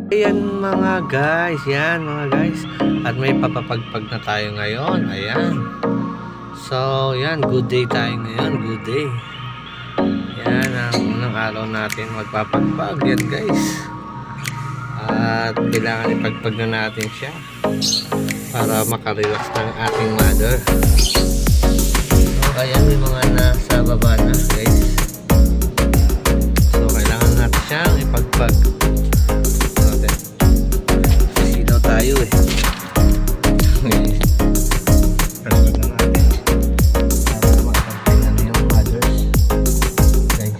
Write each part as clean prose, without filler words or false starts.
Ayan mga guys, yan mga guys. At may papapagpag na tayo ngayon. Ayan. So, yan, good day tayo ngayon, good day. Yan ang unang araw natin magpapagpag yan guys. At kailangan ipagpag na natin siya para makarelax ng ating mother. So, ayan, may mga nasa baba na guys. So, kailangan natin siyang ipagpag. Tayo eh. Pagpag na natin para makapagpag na yung mothers. Okay.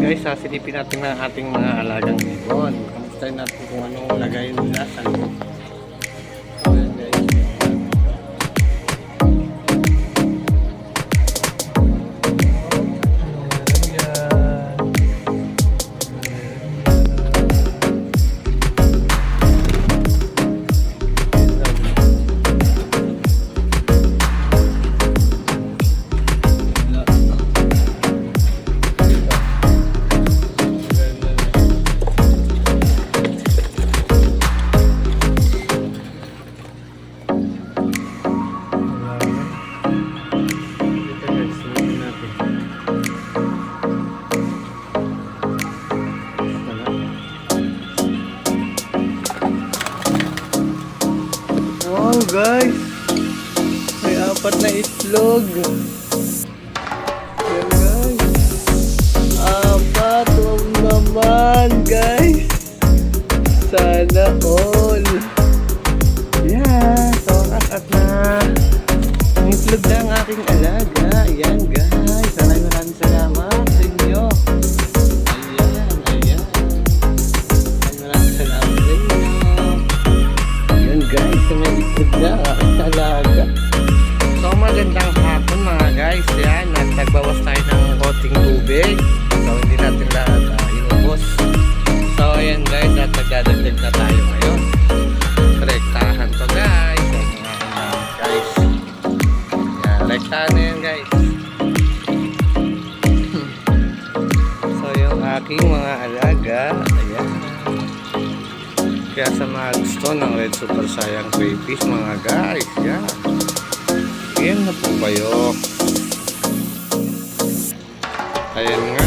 Guys, sasilipin natin ng ating mga alagang ibon. Kamustahin natin kung anong lagay nila sa loob. Ayan guys. Wow guys, may 4 na itlog. Ayan guys, 4, wow naman guys. Sana all. Yan, soras at na ang itlog na ang aking alaga. Ayan guys, maraming salamat sa inyo. Ayan, maraming salamat sa inyo. Guys, may itlog na aking talaga. So magandang hapon mga guys. Yan, at nagbawas tayo ng konting tubig. So hindi natin lahat inubos. So ayan guys, at nagdadagdag na tayo ngayon. Rektahan to guys. Guys, yan, rektahan na yan guys. So yung aking mga alaga, ayan. Kaya sa mga gusto ng Red Super Sayang Crayfish mga guys, yan. Yan na po kayo. Ayan nga.